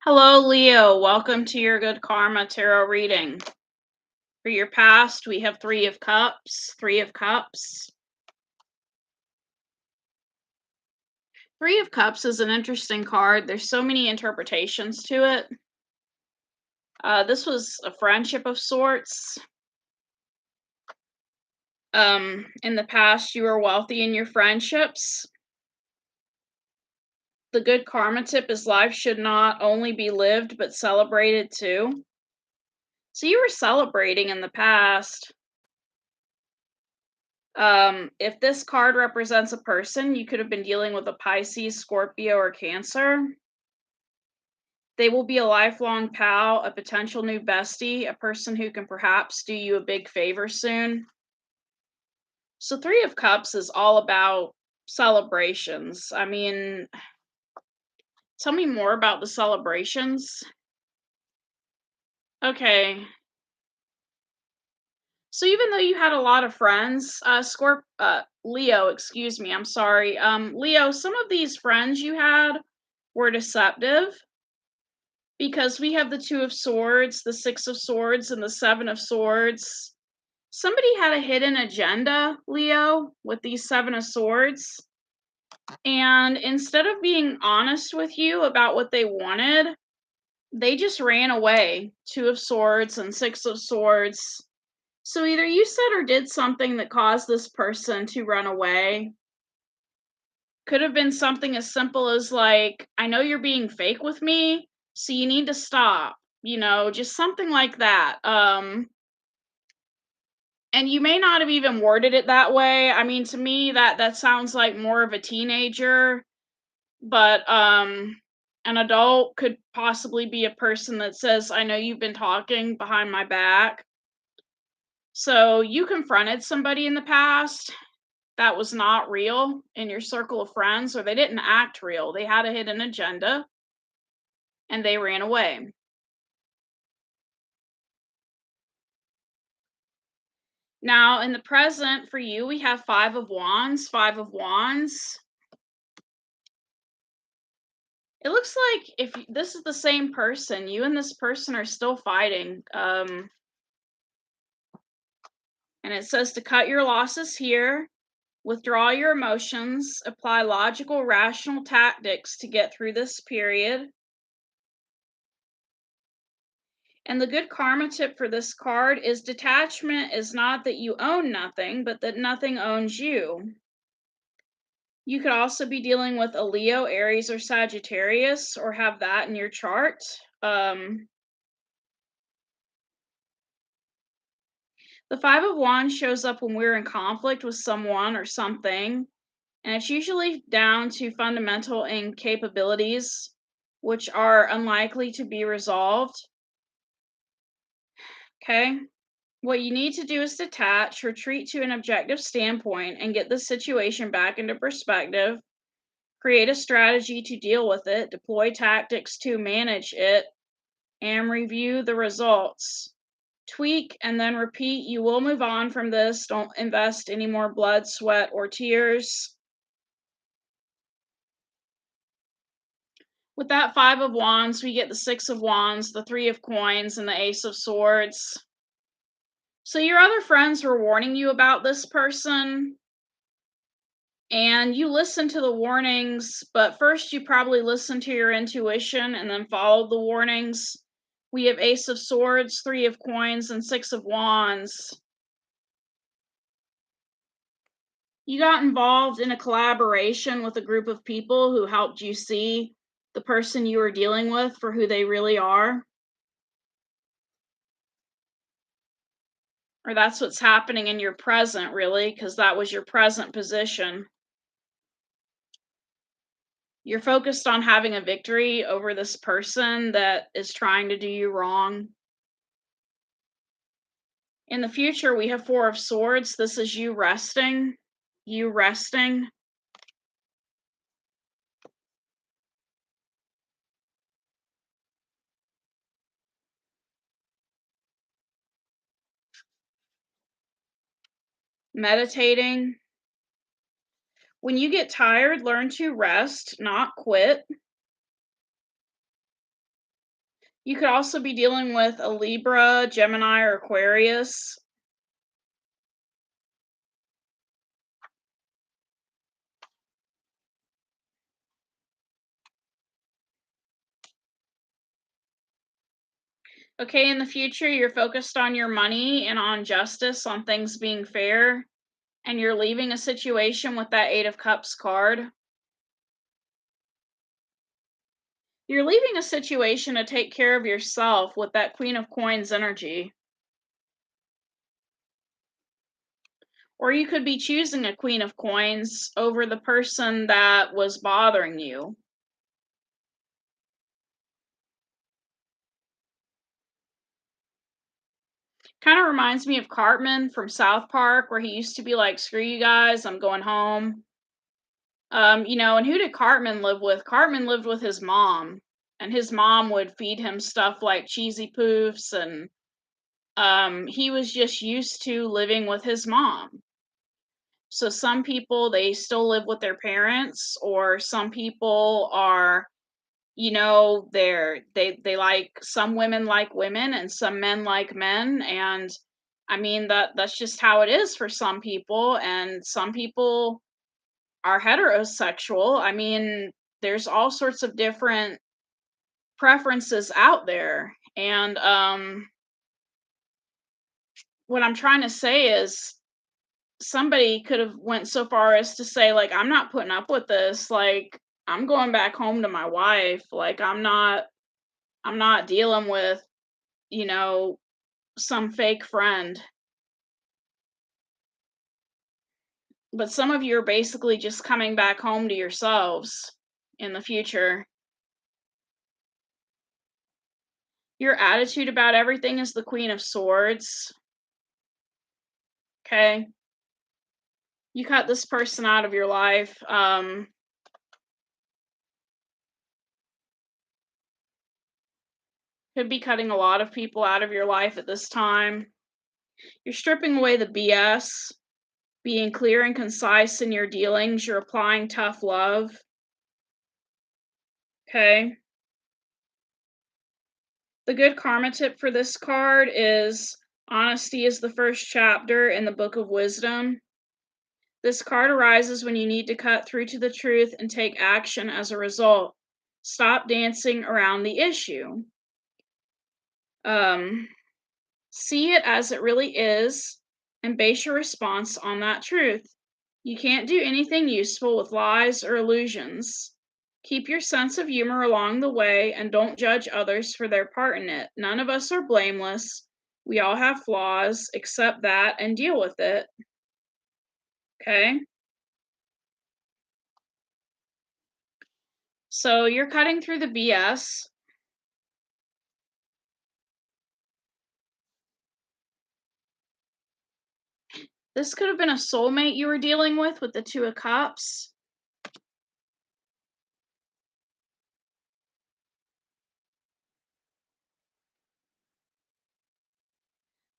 Hello, Leo. Welcome to your Good Karma Tarot reading. For your past, we have Three of Cups, Three of Cups. Three of Cups is an interesting card. There's so many interpretations to it. This was a friendship of sorts. In the past, you were wealthy in your friendships. The good karma tip is life should not only be lived, but celebrated too. So you were celebrating in the past. If this card represents a person, you could have been dealing with a Pisces, Scorpio, or Cancer. They will be a lifelong pal, a potential new bestie, a person who can perhaps do you a big favor soon. So, Three of Cups is all about celebrations. I mean, tell me more about the celebrations. Okay. So even though you had a lot of friends, Leo, excuse me, I'm sorry. Leo, some of these friends you had were deceptive because we have the Two of Swords, the Six of Swords, and the Seven of Swords. Somebody had a hidden agenda, Leo, with these Seven of Swords. And instead of being honest with you about what they wanted, they just ran away. Two of Swords and Six of Swords. So either you said or did something that caused this person to run away. Could have been something as simple as, like, I know you're being fake with me, so you need to stop. Just something like that. And you may not have even worded it that way. I mean, to me, that sounds like more of a teenager, but an adult could possibly be a person that says, I know you've been talking behind my back. So you confronted somebody in the past that was not real in your circle of friends, or they didn't act real. They had a hidden agenda and they ran away. Now, in the present for you, we have Five of Wands, Five of Wands. It looks like if this is the same person, you and this person are still fighting. And it says to cut your losses here, withdraw your emotions, apply logical, rational tactics to get through this period. And the good karma tip for this card is detachment is not that you own nothing, but that nothing owns you. You could also be dealing with a Leo, Aries, or Sagittarius, or have that in your chart. The Five of Wands shows up when we're in conflict with someone or something, and it's usually down to fundamental incapabilities, which are unlikely to be resolved. Okay? What you need to do is detach, retreat to an objective standpoint, and get the situation back into perspective. Create a strategy to deal with it, deploy tactics to manage it, and review the results. Tweak and then repeat. You will move on from this. Don't invest any more blood, sweat, or tears. With that Five of Wands, we get the Six of Wands, the Three of Coins, and the Ace of Swords. So your other friends were warning you about this person, and you listened to the warnings, but first you probably listened to your intuition and then followed the warnings. We have Ace of Swords, Three of Coins, and Six of Wands. You got involved in a collaboration with a group of people who helped you see the person you were dealing with for who they really are. Or that's what's happening in your present, really, because that was your present position. You're focused on having a victory over this person that is trying to do you wrong. In the future, we have Four of Swords. This is you resting. You resting. Meditating. When you get tired, learn to rest, not quit. You could also be dealing with a Libra, Gemini, or Aquarius. Okay, in the future, you're focused on your money and on justice, on things being fair, and you're leaving a situation with that Eight of Cups card. You're leaving a situation to take care of yourself with that Queen of Coins energy. Or you could be choosing a Queen of Coins over the person that was bothering you. Kind of reminds me of Cartman from South Park, where he used to be like, "Screw you guys, I'm going home." And who did Cartman live with? Cartman lived with his mom, and his mom would feed him stuff like cheesy poofs, and he was just used to living with his mom. So some people, they still live with their parents, or some people are, they like, some women like women and some men like men, and I mean that's just how it is for some people, and some people are heterosexual. I mean, there's all sorts of different preferences out there. And what I'm trying to say is, somebody could have went so far as to say, like, I'm not putting up with this. Like, I'm going back home to my wife. Like, I'm not dealing with, you know, some fake friend. But some of you are basically just coming back home to yourselves in the future. Your attitude about everything is the Queen of Swords. Okay. You cut this person out of your life. Could be cutting a lot of people out of your life at this time. You're stripping away the BS, being clear and concise in your dealings. You're applying tough love. Okay. The good karma tip for this card is honesty is the first chapter in the Book of Wisdom. This card arises when you need to cut through to the truth and take action as a result. Stop dancing around the issue. Um, See it as it really is and base your response on that truth. You can't do anything useful with lies or illusions. Keep your sense of humor along the way and don't judge others for their part in it. None of us are blameless. We all have flaws. Accept that and deal with it. Okay? So you're cutting through the BS. This could have been a soulmate you were dealing with the Two of Cups.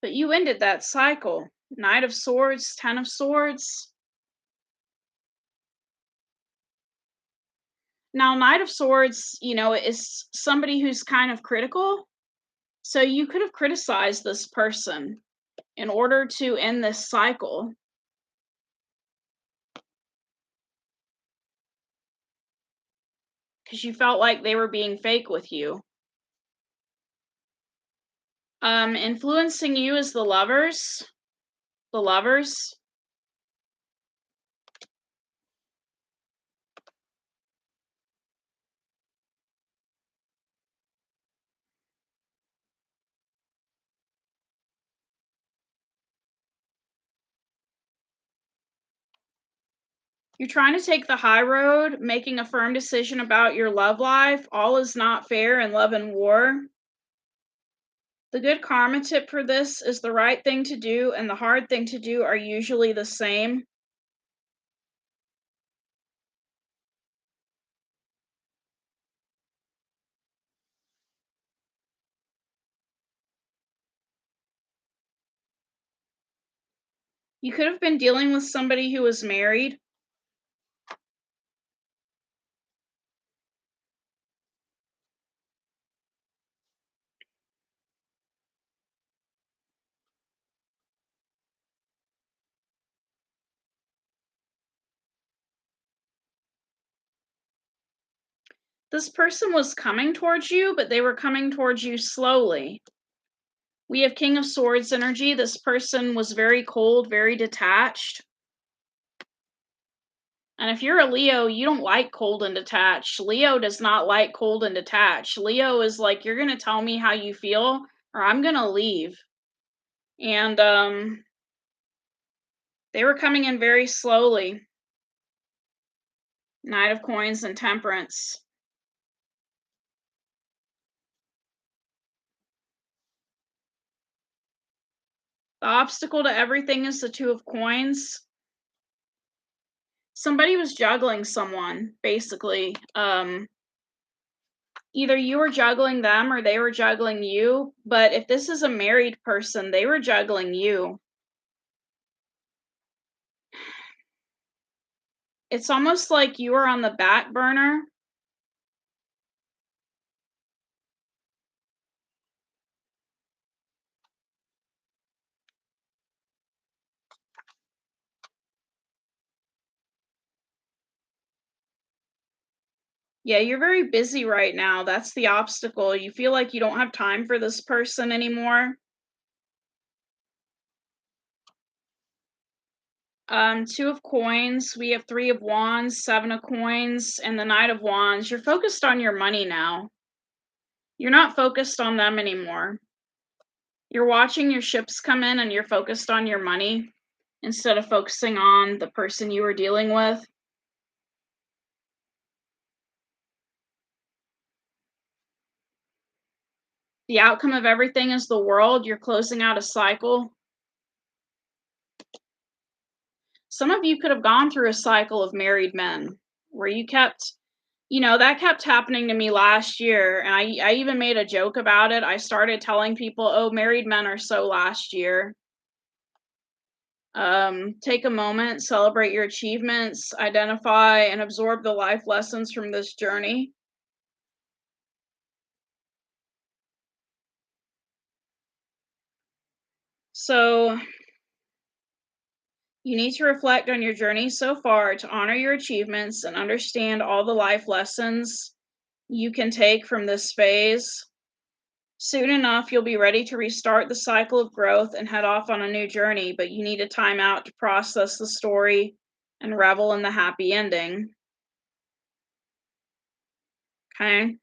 But you ended that cycle. Knight of Swords, Ten of Swords. Now, Knight of Swords, is somebody who's kind of critical. So you could have criticized this person in order to end this cycle, because you felt like they were being fake with you. Influencing you is the lovers. The lovers. You're trying to take the high road, making a firm decision about your love life. All is not fair in love and war. The good karma tip for this is the right thing to do and the hard thing to do are usually the same. You could have been dealing with somebody who was married. This person was coming towards you, but they were coming towards you slowly. We have King of Swords energy. This person was very cold, very detached. And if you're a Leo, you don't like cold and detached. Leo does not like cold and detached. Leo is like, you're going to tell me how you feel or I'm going to leave. And they were coming in very slowly. Knight of Coins and Temperance. The obstacle to everything is the Two of Coins. Somebody was juggling someone, basically. Either you were juggling them or they were juggling you. But if this is a married person, they were juggling you. It's almost like you were on the back burner. Yeah, you're very busy right now. That's the obstacle. You feel like you don't have time for this person anymore. Two of Coins. We have Three of Wands, Seven of Coins, and the Knight of Wands. You're focused on your money now. You're not focused on them anymore. You're watching your ships come in and you're focused on your money instead of focusing on the person you were dealing with. The outcome of everything is the world. You're closing out a cycle. Some of you could have gone through a cycle of married men where you kept, that kept happening to me last year. And I even made a joke about it. I started telling people, oh, married men are so last year. Take a moment, celebrate your achievements, identify and absorb the life lessons from this journey. So you need to reflect on your journey so far to honor your achievements and understand all the life lessons you can take from this phase. Soon enough, you'll be ready to restart the cycle of growth and head off on a new journey, but you need a time out to process the story and revel in the happy ending. Okay?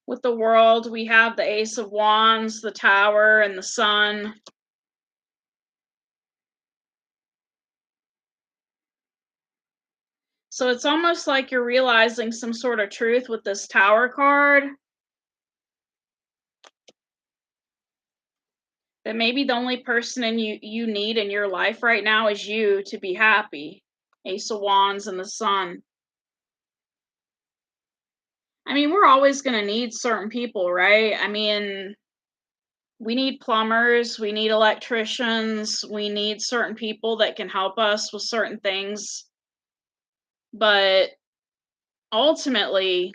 With the World, we have the Ace of Wands, the Tower, and the Sun. So it's almost like you're realizing some sort of truth with this Tower card. That maybe the only person you need in your life right now is you to be happy. Ace of Wands and the Sun. I mean, we're always going to need certain people, right? I mean, we need plumbers, we need electricians, we need certain people that can help us with certain things. But ultimately,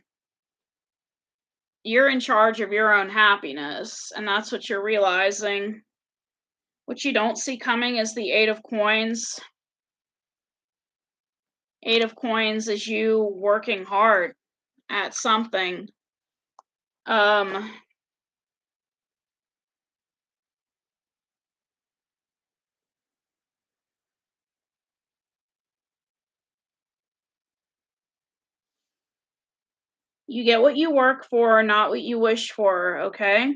you're in charge of your own happiness, and that's what you're realizing. What you don't see coming is the Eight of Coins. Eight of Coins is you working hard at something. Um, you get what you work for, not what you wish for, okay?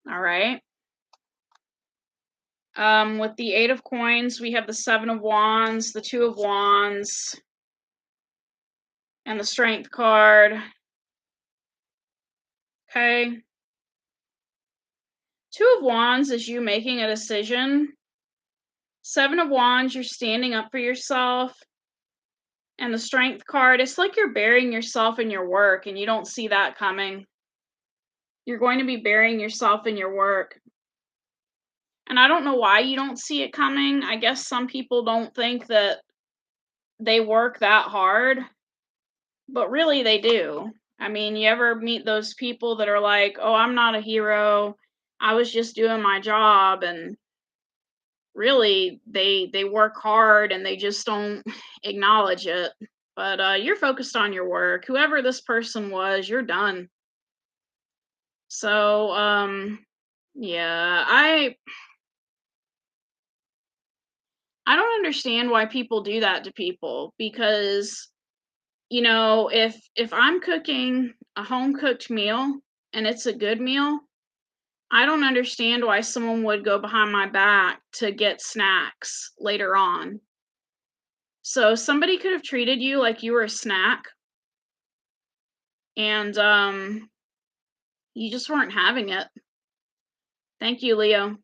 All right. With the Eight of Coins, we have the Seven of Wands, the Two of Wands, and the Strength card. Okay. Two of Wands is you making a decision. Seven of Wands, you're standing up for yourself. And the Strength card, it's like you're burying yourself in your work and you don't see that coming. You're going to be burying yourself in your work. And I don't know why you don't see it coming. I guess some people don't think that they work that hard, but really they do. I mean, you ever meet those people that are like, oh, I'm not a hero. I was just doing my job, and really they work hard and they just don't acknowledge it. But you're focused on your work. Whoever this person was, you're done. So yeah, I don't understand why people do that to people, because if I'm cooking a home cooked meal and it's a good meal, I don't understand why someone would go behind my back to get snacks later on. So somebody could have treated you like you were a snack, and you just weren't having it. Thank you, Leo.